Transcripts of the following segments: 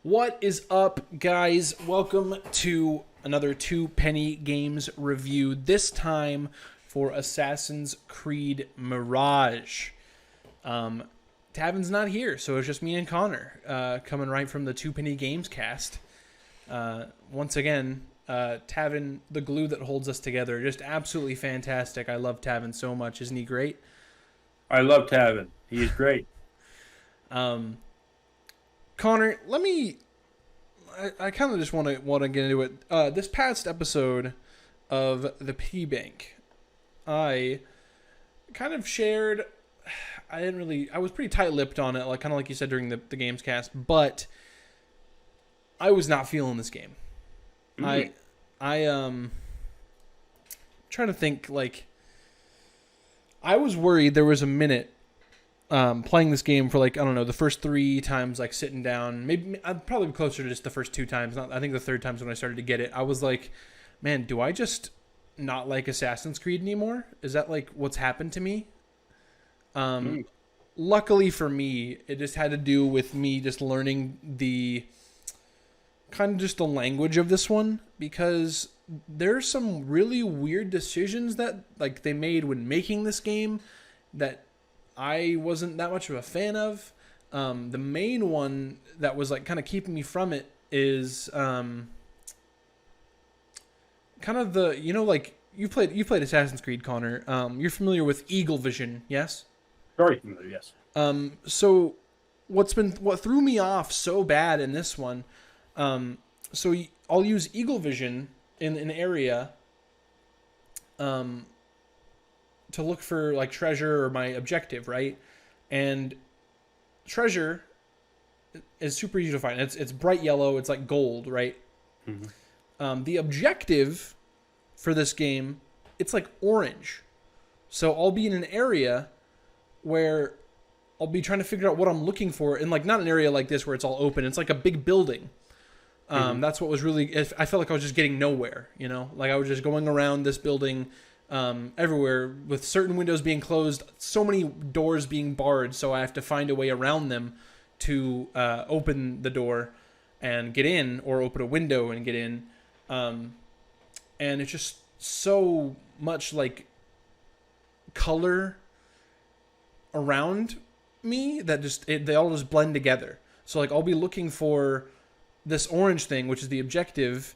What is up, guys? Welcome to another Two Penny Games review, this time for Assassin's Creed Mirage. Tavin's not here, so it's just me and Connor coming right from the Two Penny Games cast. Once again, Tavin, the glue that holds us together, just absolutely fantastic. I love Tavin so much. Isn't he great? I love Tavin. He's great. Connor, I kind of just want to get into it. This past episode of the Piggy Bank, I kind of shared. I was pretty tight-lipped on it, kind of like you said during the games cast, but I was not feeling this game. I trying to think, I was worried there was a minute playing this game for, I don't know, the first 3 times, sitting down. Maybe I'd probably be closer to just the first 2 times. I think the third time's when I started to get it. I was like, man, do I just not like Assassin's Creed anymore? Is that, what's happened to me? Luckily for me, it just had to do with me just learning the language of this one, because there's some really weird decisions that they made when making this game that I wasn't that much of a fan of. The main one that was kind of keeping me from it is kind of the, you played Assassin's Creed, Connor. You're familiar with Eagle Vision, yes? Very familiar, yes. So what threw me off so bad in this one, so I'll use Eagle Vision in an area to look for treasure or my objective, right? And treasure is super easy to find. It's bright yellow. It's like gold, right? Mm-hmm. The objective for this game, it's orange. So I'll be in an area where I'll be trying to figure out what I'm looking for, and not an area like this where it's all open. It's like a big building. That's what was really. I felt like I was just getting nowhere. I was just going around this building. Everywhere, with certain windows being closed, so many doors being barred, so I have to find a way around them to open the door and get in, or open a window and get in. And it's just so much color around me that they all just blend together. So I'll be looking for this orange thing, which is the objective,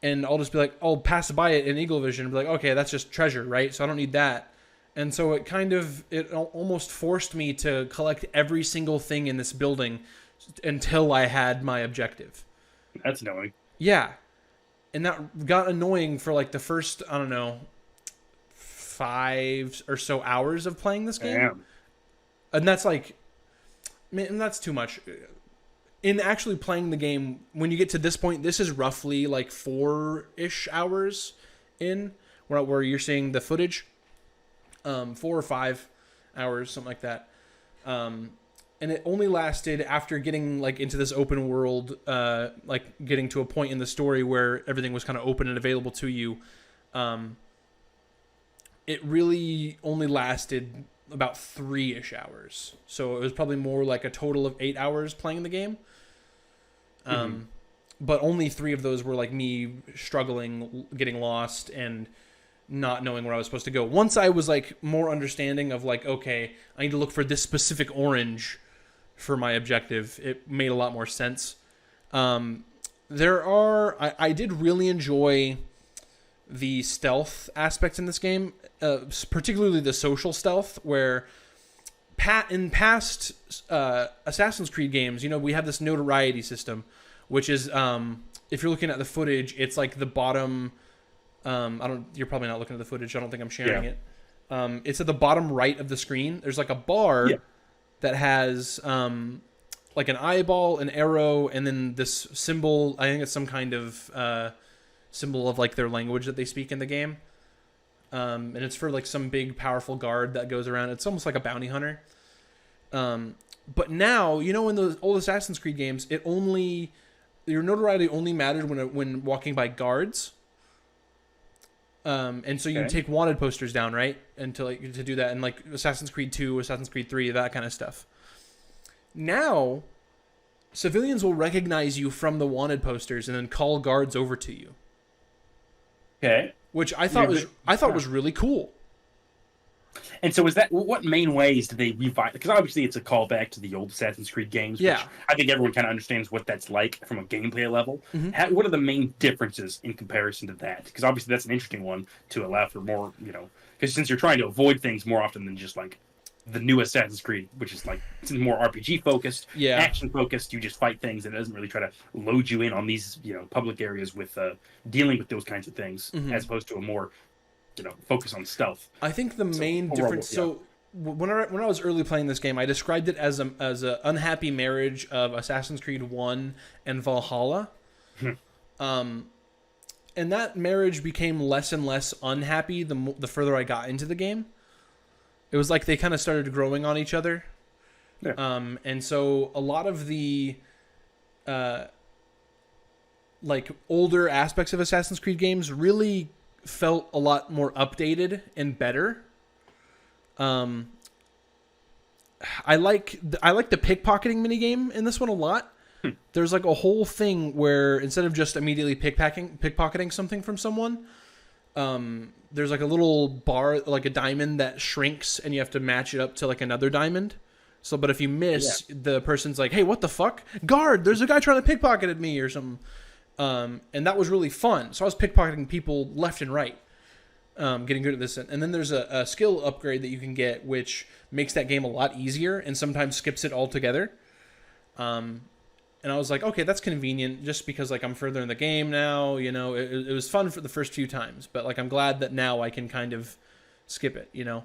and I'll just be I'll pass by it in Eagle Vision and be okay, that's just treasure, right? So I don't need that. And so it almost forced me to collect every single thing in this building until I had my objective. That's annoying. Yeah. And that got annoying for the first, I don't know, 5 or so hours of playing this game. Damn. And that's man, that's too much. In actually playing the game, when you get to this point, this is roughly 4-ish hours in, where you're seeing the footage. 4 or 5 hours, something like that. And it only lasted after getting into this open world, getting to a point in the story where everything was kind of open and available to you. It really only lasted about 3-ish hours. So it was probably more a total of 8 hours playing the game. But only 3 of those were me struggling, getting lost, and not knowing where I was supposed to go. Once I was more understanding of okay, I need to look for this specific orange for my objective, it made a lot more sense. I did really enjoy the stealth aspects in this game, particularly the social stealth, where in past Assassin's Creed games, we have this notoriety system, which is, if you're looking at the footage, it's the bottom. You're probably not looking at the footage. I don't think I'm sharing it. It's at the bottom right of the screen. There's a bar that has an eyeball, an arrow, and then this symbol. I think it's some kind of symbol of their language that they speak in the game. And it's for some big powerful guard that goes around. It's almost like a bounty hunter. But now, in the old Assassin's Creed games, your notoriety only mattered when walking by guards. And so you take wanted posters down, right? And to do that, and Assassin's Creed 2, Assassin's Creed 3, that kind of stuff. Now, civilians will recognize you from the wanted posters and then call guards over to you. Okay. Which I thought was really cool. And so, is that what main ways do they revive? Because obviously, it's a callback to the old Assassin's Creed games. Yeah. Which I think everyone kind of understands what that's like from a gameplay level. Mm-hmm. What are the main differences in comparison to that? Because obviously, that's an interesting one to allow for more. Because since you're trying to avoid things more often than just like the new Assassin's Creed, which is like it's more RPG focused, action focused. You just fight things, and it doesn't really try to load you in on these public areas with dealing with those kinds of things, as opposed to a more focus on stealth. I think the main difference. So when I was early playing this game, I described it as a unhappy marriage of Assassin's Creed 1 and Valhalla. And that marriage became less and less unhappy the further I got into the game. It was like they kind of started growing on each other. Yeah. And so a lot of the like older aspects of Assassin's Creed games really felt a lot more updated and better. I like the pickpocketing minigame in this one a lot. There's like a whole thing where instead of just immediately pickpocketing something from someone, there's like a little bar, like a diamond that shrinks, and you have to match it up to like another diamond. So, but if you miss, the person's like, "Hey, what the fuck? Guard! There's a guy trying to pickpocket at me," or something. And that was really fun. So I was pickpocketing people left and right, getting good at this. And then there's a skill upgrade that you can get, which makes that game a lot easier and sometimes skips it altogether. And I was like, okay, that's convenient just because like I'm further in the game now, it was fun for the first few times, but like I'm glad that now I can kind of skip it, Yeah.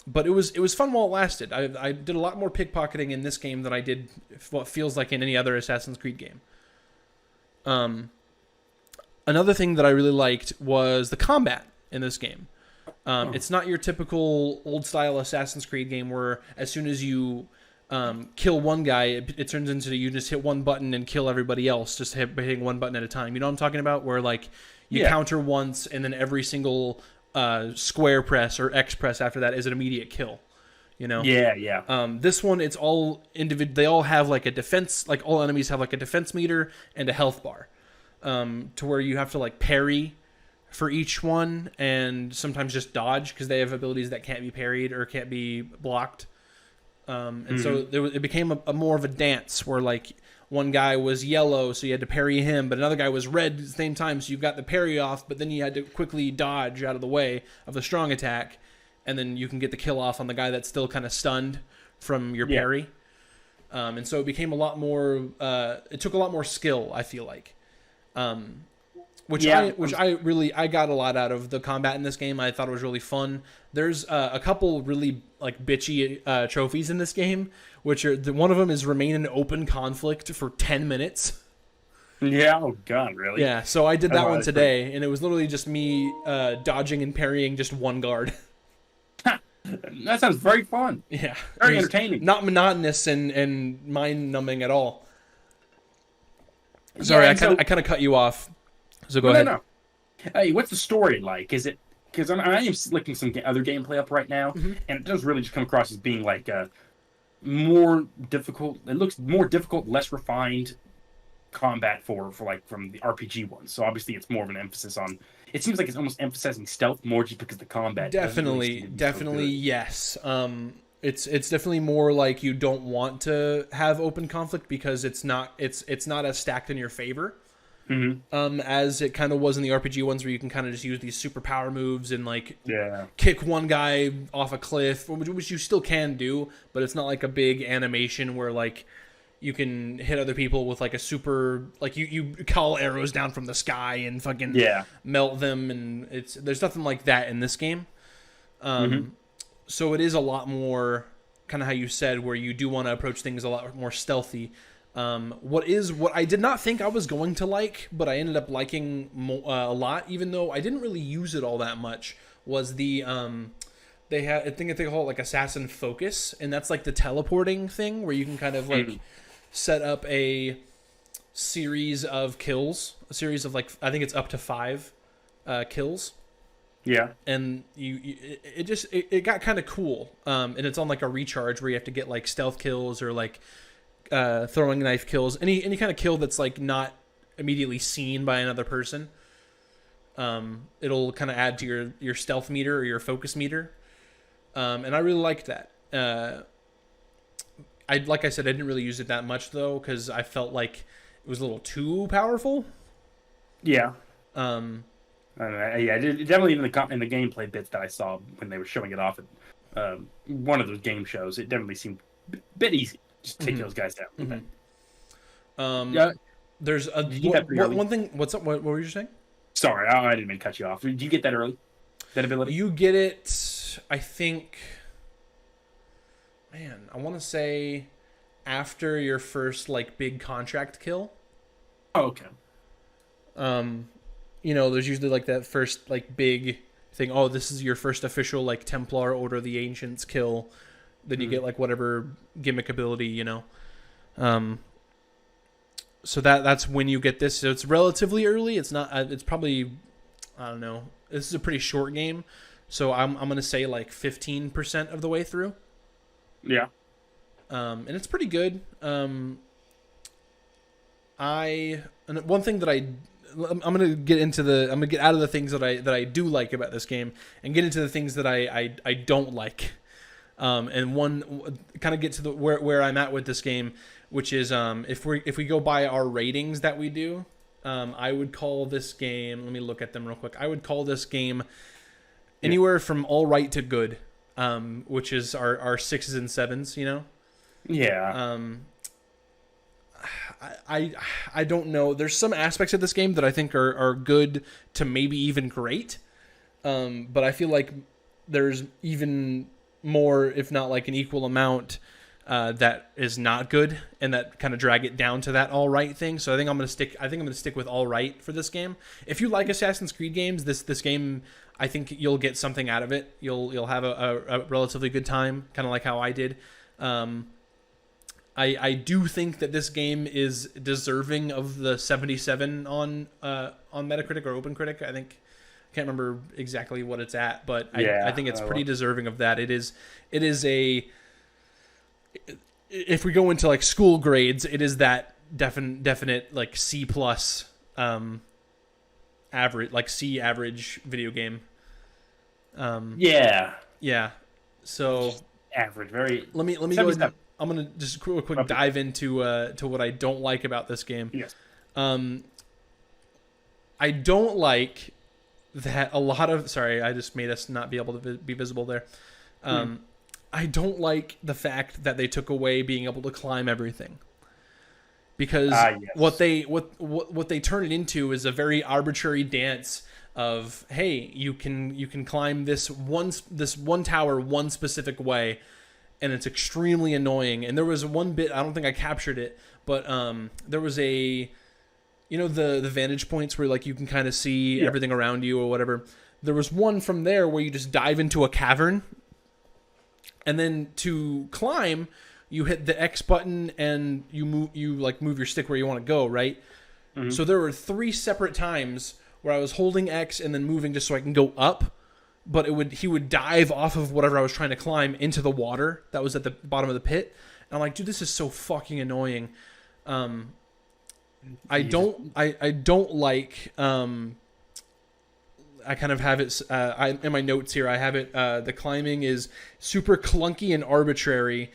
But it was fun while it lasted. I did a lot more pickpocketing in this game than I did what feels like in any other Assassin's Creed game. Another thing that I really liked was the combat in this game. It's not your typical old style Assassin's Creed game where as soon as you kill one guy, it turns into you just hit one button and kill everybody else, just hitting one button at a time. You know what I'm talking about? Where like you counter once and then every single square press or X press after that is an immediate kill. This one, it's all individual. They all have like a defense, like all enemies have like a defense meter and a health bar, to where you have to like parry for each one and sometimes just dodge because they have abilities that can't be parried or can't be blocked. So it became a more of a dance where like one guy was yellow, so you had to parry him, but another guy was red at the same time, so you got the parry off, but then you had to quickly dodge out of the way of the strong attack. And then you can get the kill off on the guy that's still kind of stunned from your parry. And so it became a lot more, it took a lot more skill, I feel like. Which I got a lot out of the combat in this game. I thought it was really fun. There's a couple really like bitchy trophies in this game, which are, one of them is remain in open conflict for 10 minutes. Yeah, oh god, really? Yeah, so I did that one today, and it was literally just me dodging and parrying just one guard. That sounds very fun. Yeah. Very entertaining. Not monotonous and mind-numbing at all. Sorry, I kind of cut you off. So go ahead. No. Hey, what's the story like? Is it... Because I am looking some other gameplay up right now, and it does really just come across as being like more difficult. It looks more difficult, less refined combat for like from the RPG ones. So obviously it's more of an emphasis on... It seems like it's almost emphasizing stealth more just because the combat. Definitely, yes. It's definitely more like you don't want to have open conflict because it's not as stacked in your favor. As it kind of was in the RPG ones where you can kind of just use these super power moves and like kick one guy off a cliff, which you still can do, but it's not like a big animation where like you can hit other people with like a super, like you call arrows down from the sky and fucking melt them, and there's nothing like that in this game. So it is a lot more kind of how you said, where you do want to approach things a lot more stealthy. What I did not think I was going to like, but I ended up liking a lot, even though I didn't really use it all that much, was the they have, I think they call it like assassin focus, and that's like the teleporting thing where you can kind of like set up a series of kills, a series of like, I think it's up to 5 kills. Yeah. And it got kind of cool. And it's on like a recharge where you have to get like stealth kills or like throwing knife kills, any kind of kill that's like not immediately seen by another person. It'll kind of add to your stealth meter or your focus meter, and I really liked that. Like I said, I didn't really use it that much though, because I felt like it was a little too powerful. Yeah. Yeah, definitely in the gameplay bits that I saw when they were showing it off at one of those game shows, it definitely seemed a bit easy. Just take those guys down. Yeah. There's one thing. What's up? What were you saying? Sorry, I didn't mean to cut you off. Did you get that early? That ability? You get it, I think. Man, I want to say after your first like big contract kill. Oh, okay. There's usually like that first like big thing. Oh, this is your first official like Templar Order of the Ancients kill. Then you get like whatever gimmick ability, So that's when you get this. So it's relatively early. It's not. It's probably, I don't know. This is a pretty short game, so I'm gonna say like 15% of the way through. Yeah. And it's pretty good. And one thing that I'm gonna get out of the things that I do like about this game and get into the things that I don't like. And one kind of get to the where I'm at with this game, which is if we go by our ratings that we do, I would call this game. Let me look at them real quick. I would call this game anywhere from all right to good, which is our 6s and 7s. Yeah. I don't know. There's some aspects of this game that I think are good to maybe even great, but I feel like there's even more, if not like an equal amount, that is not good, and that kind of drag it down to that all right thing. So I think I'm gonna stick with all right for this game. If you like Assassin's Creed games, this game, I think you'll get something out of it. You'll have a relatively good time, kind of like how I did. I do think that this game is deserving of the 77 on Metacritic or OpenCritic. I can't remember exactly what it's at, but I think it's pretty deserving of that. It is a, if we go into like school grades, it is that definite like C plus average, like C average video game. Yeah. So just average, very. Let me go ahead and, I'm gonna just quick dive into to what I don't like about this game. Yes. I don't like that a lot of. Sorry, I just made us not be able to be visible there. I don't like the fact that they took away being able to climb everything, because what they turn it into is a very arbitrary dance of, hey, you can climb this one tower one specific way, and it's extremely annoying. And there was one bit, I don't think I captured it, but there was the vantage points where like you can kind of see everything around you or whatever. There was one from there where you just dive into a cavern, and then to climb, you hit the X button and you move your stick where you want to go, right? Mm-hmm. So there were 3 separate times where I was holding X and then moving just so I can go up, but he would dive off of whatever I was trying to climb into the water that was at the bottom of the pit. And I'm like, dude, this is so fucking annoying. I don't like. I kind of have it. In my notes here, I have it. The climbing is super clunky and arbitrary.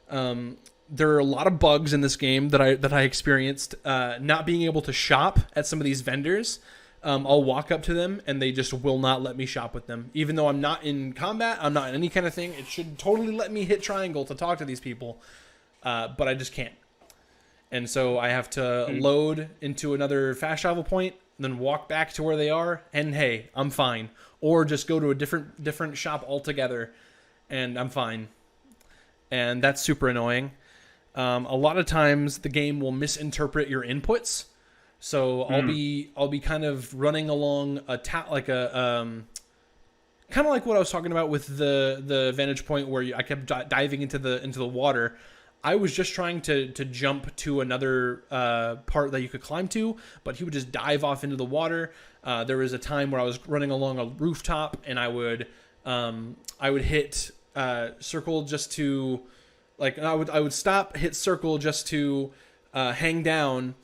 There are a lot of bugs in this game that I experienced. Not being able to shop at some of these vendors. I'll walk up to them and they just will not let me shop with them. Even though I'm not in combat, I'm not in any kind of thing. It should totally let me hit triangle to talk to these people, but I just can't. And so I have to load into another fast travel point, then walk back to where they are, and hey, I'm fine. Or just go to a different shop altogether, and I'm fine. And that's super annoying. A lot of times the game will misinterpret your inputs. So I'll be kind of running along kind of like what I was talking about with the vantage point where I kept diving into the water. I was just trying to jump to another part that you could climb to, but he would just dive off into the water. There was a time where I was running along a rooftop and I would hit circle just to Like I would stop, hit circle just to hang down,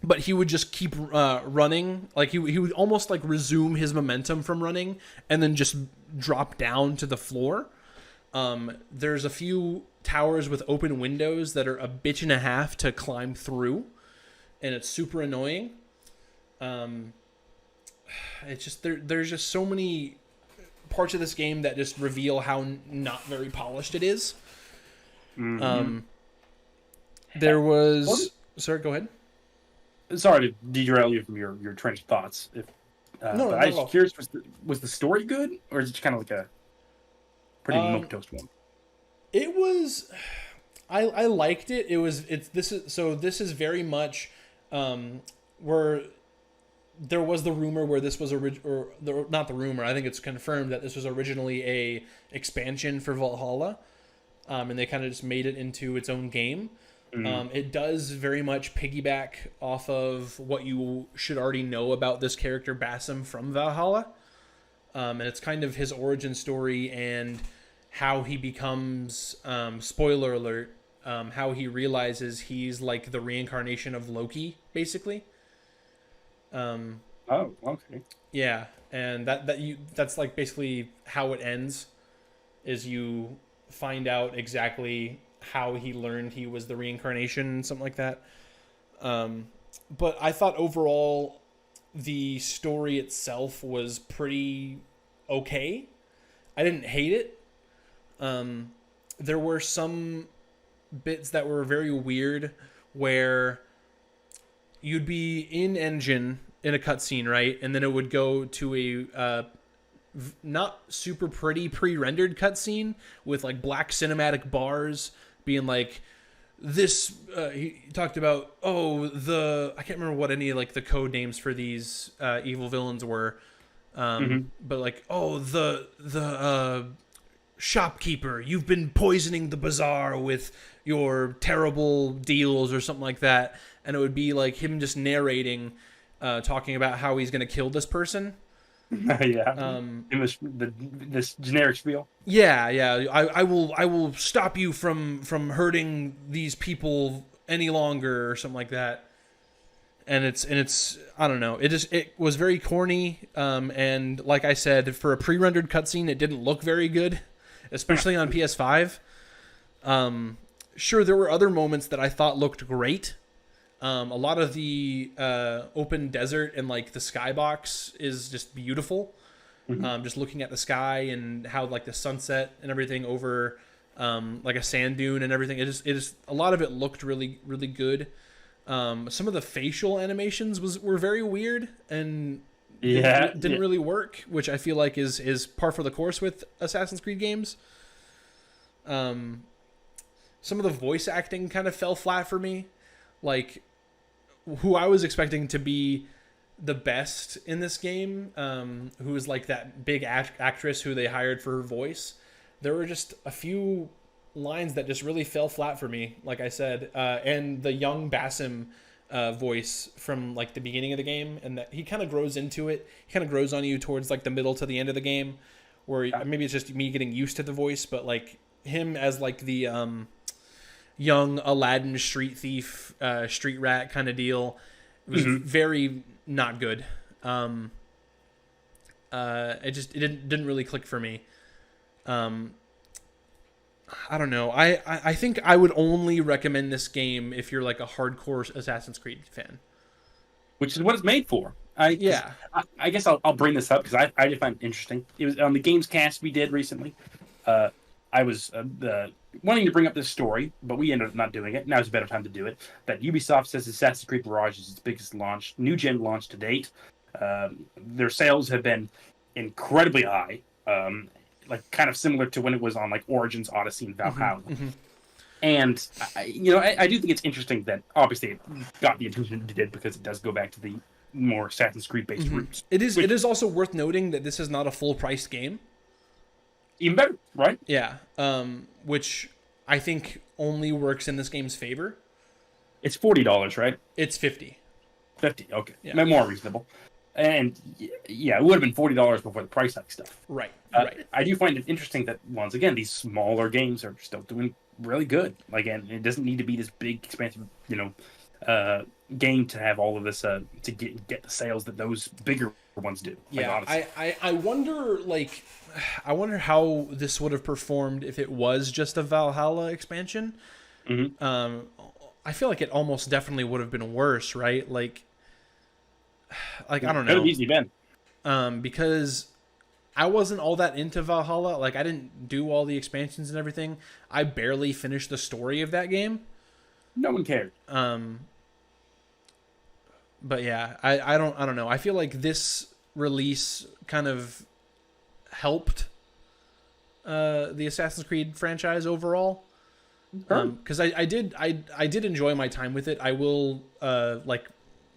but he would just keep running. Like he would almost like resume his momentum from running and then just drop down to the floor. There's a few towers with open windows that are a bitch and a half to climb through, and it's super annoying. It's just there's just so many parts of this game that just reveal how not very polished it is. Mm-hmm. There was... Sorry, go ahead. Sorry to derail you from your train of thoughts. No, but I was curious, was the story good, or is it kind of like a pretty milquetoast one? It was... I liked it. This is very much where there was the rumor where this was not the rumor. I think it's confirmed that this was originally a expansion for Valhalla, and they kind of just made it into its own game. It does very much piggyback off of what you should already know about this character Basim from Valhalla, and it's kind of his origin story and how he becomes, spoiler alert, how he realizes he's like the reincarnation of Loki, basically. Oh, okay. Yeah, and that's like basically how it ends, is you find out exactly how he learned he was the reincarnation, something like that. But I thought overall the story itself was pretty okay. I didn't hate it. There were some bits that were very weird where you'd be in engine in a cutscene, right? And then it would go to a not super pretty pre-rendered cutscene with like black cinematic bars being like this. He talked about I can't remember what any like the code names for these evil villains were, but like the shopkeeper, you've been poisoning the bazaar with your terrible deals or something like that, and it would be like him just narrating, talking about how he's going to kill this person. Yeah. This generic spiel. Yeah. I will stop you from hurting these people any longer or something like that. And it's I don't know. It was very corny. And like I said, for a pre-rendered cutscene, it didn't look very good, especially on PS5. Sure, there were other moments that I thought looked great. A lot of the open desert and like the skybox is just beautiful. Just looking at the sky and how like the sunset and everything over like a sand dune and everything. It is a lot of it looked really, really good. Some of the facial animations were very weird and didn't really work, which I feel like is par for the course with Assassin's Creed games. Some of the voice acting kind of fell flat for me. Like, who I was expecting to be the best in this game, who was like that big actress who they hired for her voice, there were just a few lines that just really fell flat for me, like I said. And the young Basim voice from like the beginning of the game, and that he kind of grows into it. He kind of grows on you towards like the middle to the end of the game, where maybe it's just me getting used to the voice, but like him as like the young Aladdin street thief, street rat kind of deal, it was very not good. It didn't really click for me. I don't know. I think I would only recommend this game if you're like a hardcore Assassin's Creed fan, which is what it's made for. I guess I'll bring this up because I just find it interesting. It was on the Games Cast we did recently. I was wanting to bring up this story, but we ended up not doing it. Now's a better time to do it. That Ubisoft says Assassin's Creed Mirage is its biggest new gen launch to date. Their sales have been incredibly high, like kind of similar to when it was on like Origins, Odyssey, and Valhalla. And I do think it's interesting that obviously it got the attention it did because it does go back to the more Assassin's Creed based roots. It is also worth noting that this is not a full priced game. Even better, right? Yeah, which I think only works in this game's favor. It's $40, right? It's $50. $50, okay. Yeah. More reasonable. And yeah, it would have been $40 before the price hike stuff. Right. I do find it interesting that, once again, these smaller games are still doing really good. Like, and it doesn't need to be this big, expansive, game to have all of this to get the sales that those bigger ones do. Like, Yeah, honestly, I wonder like I wonder how this would have performed if it was just a Valhalla expansion. mm-hmm. I feel like it almost definitely would have been worse, right? Like I don't Could have know. easily been. Because I wasn't all that into Valhalla. Like I didn't do all the expansions and everything. I barely finished the story of that game. No one cared. But yeah, I don't know. I feel like this release kind of helped the Assassin's Creed franchise overall. Because I did enjoy my time with it. I will like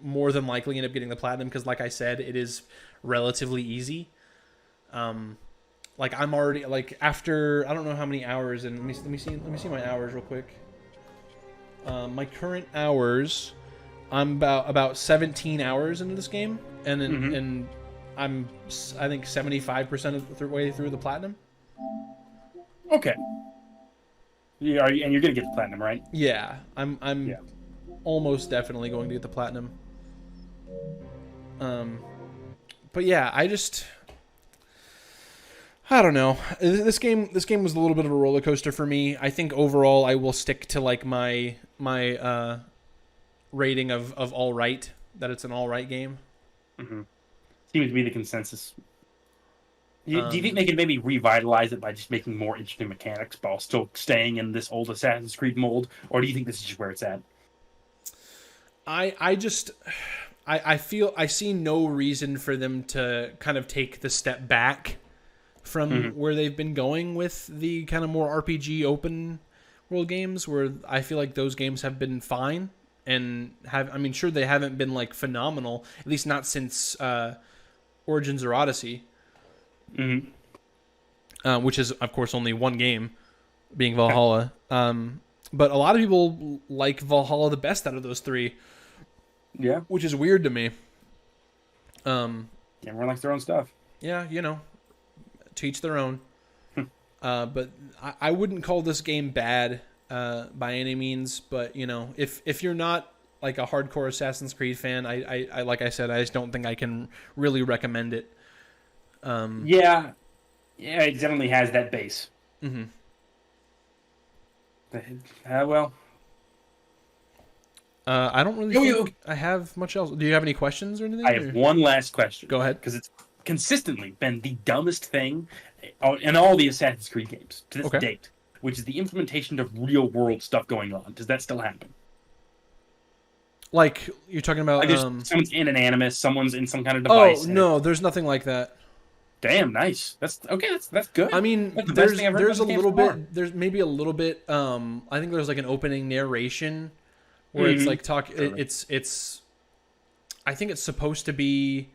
more than likely end up getting the platinum because, like I said, it is relatively easy. Like I'm already like after I don't know how many hours, and let me see my hours real quick. My current hours, I'm about 17 hours into this game, and then and I'm I think 75% of the way through the platinum. Okay. Yeah, and you're gonna get the platinum, right? Yeah, I'm almost definitely going to get the platinum. But yeah, I don't know. This game was a little bit of a roller coaster for me. I think overall I will stick to like my rating of all right, that it's an all right game. Mm-hmm. Seems to be the consensus. Do you think they could maybe revitalize it by just making more interesting mechanics while still staying in this old Assassin's Creed mold, or do you think this is just where it's at? I feel I see no reason for them to kind of take the step back from where they've been going with the kind of more RPG open world games, where I feel like those games have been fine and sure they haven't been like phenomenal, at least not since Origins or Odyssey. Which is of course only one game, being Valhalla. But a lot of people like Valhalla the best out of those three. Yeah, which is weird to me. Everyone likes their own stuff. Yeah, to each their own. But I wouldn't call this game bad by any means. But if you're not like a hardcore Assassin's Creed fan, I like I said, I just don't think I can really recommend it. Yeah, it definitely has that base. Well, I don't really think I have much else. Do you have any questions or anything? I have one last question. Go ahead. Because it's consistently been the dumbest thing in all the Assassin's Creed games to this date, which is the implementation of real-world stuff going on. Does that still happen? Like, you're talking about... someone's in an animus, someone's in some kind of device. Oh, no, there's nothing like that. Damn, nice. That's good. I mean, there's a little bit... There's maybe a little bit... I think there's like an opening narration where it's like it's I think it's supposed to be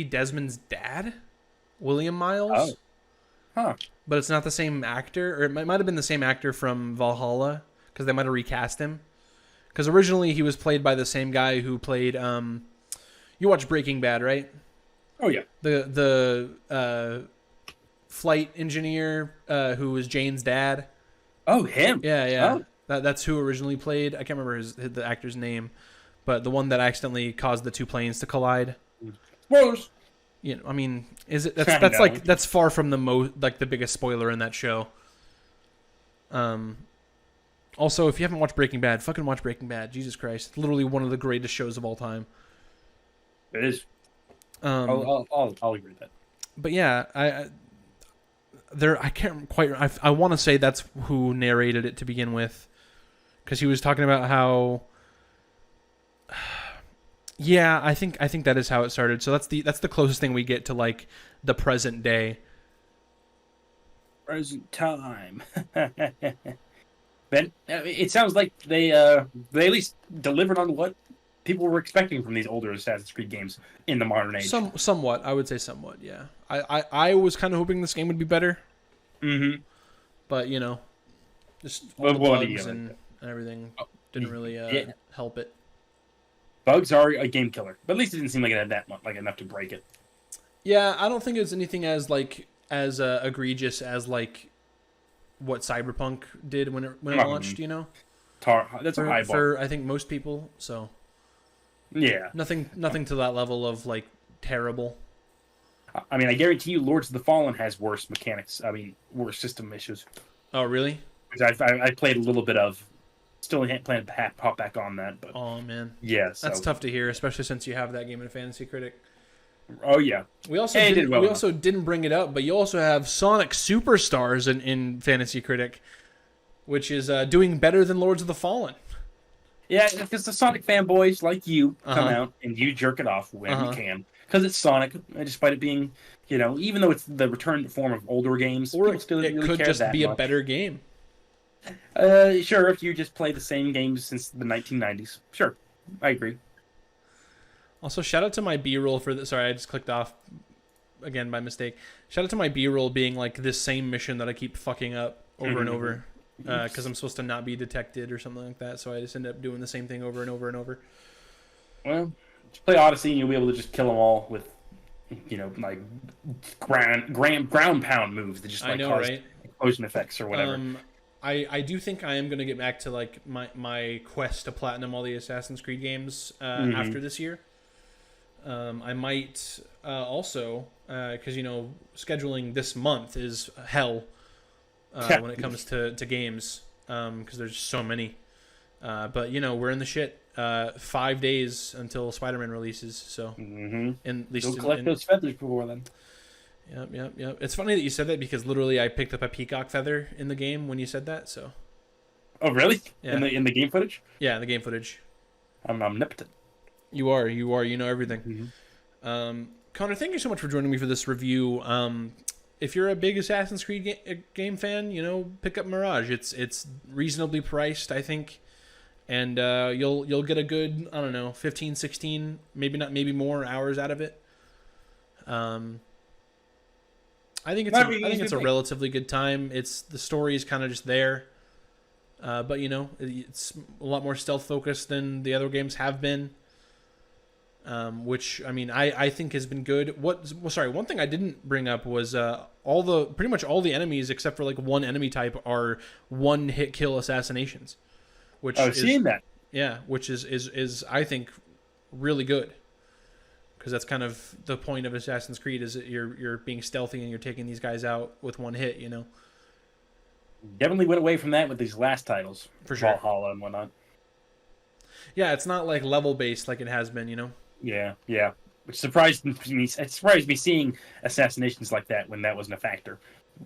Desmond's dad, William Miles. But it's not the same actor, or it might have been the same actor from Valhalla, because they might have recast him. Because originally he was played by the same guy who played you watch Breaking Bad, right? Oh yeah. The flight engineer who was Jane's dad. Oh, him. Yeah. Oh. That's who originally played. I can't remember the actor's name, but the one that accidentally caused the two planes to collide. Spoilers. Is it that's like that's far from the biggest spoiler in that show. Also, if you haven't watched Breaking Bad, fucking watch Breaking Bad. Jesus Christ, it's literally one of the greatest shows of all time. It is. I'll agree with that. But yeah, I can't quite. I want to say that's who narrated it to begin with, because he was talking about how. Yeah, I think that is how it started. So that's the closest thing we get to like the present day. Present time. But it sounds like they at least delivered on what people were expecting from these older Assassin's Creed games in the modern age. Somewhat, I would say somewhat. Yeah, I was kind of hoping this game would be better. But just all the bugs and everything didn't really help it. Bugs are a game killer, but at least it didn't seem like it had that much, like enough to break it. Yeah, I don't think it's anything as egregious as like what Cyberpunk did when it launched. You know, That's a high bar. For I think most people. So yeah, nothing to that level of like terrible. I mean, I guarantee you, Lords of the Fallen has worse mechanics. I mean, worse system issues. Oh, really? Because I played a little bit of. Still can't plan to hop back on that, but oh man, yeah, that's tough to hear, especially since you have that game in Fantasy Critic. Oh yeah, we also didn't bring it up, but you also have Sonic Superstars in Fantasy Critic, which is doing better than Lords of the Fallen. Yeah, because the Sonic fanboys like you come out and you jerk it off when you can, because it's Sonic, despite it being, even though it's the return form of older games, or still it really could care just that be much. a better game. Sure, if you just play the same games since the 1990s. Sure, I agree. Also, shout out to my B-roll for this. Sorry, I just clicked off again by mistake. Shout out to my B-roll being like this same mission that I keep fucking up over and over because I'm supposed to not be detected or something like that. So I just end up doing the same thing over and over and over. Well, just play Odyssey and you'll be able to just kill them all with, like ground pound moves that just cause explosion effects or whatever. I do think I am going to get back to like my quest to platinum all the Assassin's Creed games after this year. I might also because scheduling this month is hell when it comes to games because there's so many. But we're in the shit. 5 days until Spider-Man releases, so at least go collect those feathers before then. Yep. It's funny that you said that because literally I picked up a peacock feather in the game when you said that. So. Oh really? Yeah. In the game footage? Yeah, in the game footage. I'm omnipotent. You are. You know everything. Connor, thank you so much for joining me for this review. If you're a big Assassin's Creed game fan, pick up Mirage. It's reasonably priced, I think. And you'll get a good, 15, 16, maybe more hours out of it. I think it's a relatively good time. The story is kind of just there, but it's a lot more stealth focused than the other games have been. Which I think has been good. One thing I didn't bring up was pretty much all the enemies except for like one enemy type are one hit kill assassinations. Which I've seen that. Yeah, which is I think really good. Because that's kind of the point of Assassin's Creed is that you're being stealthy and you're taking these guys out with one hit, Definitely went away from that with these last titles. For sure. Valhalla and whatnot. Yeah, it's not like level based like it has been, Yeah. Which surprised me. It surprised me seeing assassinations like that when that wasn't a factor.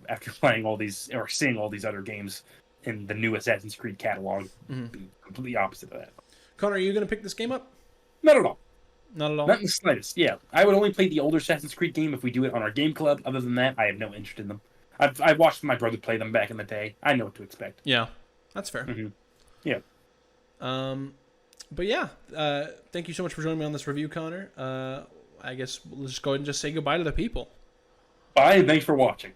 After playing all these or seeing all these other games in the new Assassin's Creed catalog, completely opposite of that. Connor, are you going to pick this game up? Not at all. Not at all? Not in the slightest, yeah. I would only play the older Assassin's Creed game if we do it on our game club. Other than that, I have no interest in them. I've watched my brother play them back in the day. I know what to expect. Yeah, that's fair. Yeah. But yeah, thank you so much for joining me on this review, Connor. I guess we'll just go ahead and just say goodbye to the people. Bye, and thanks for watching.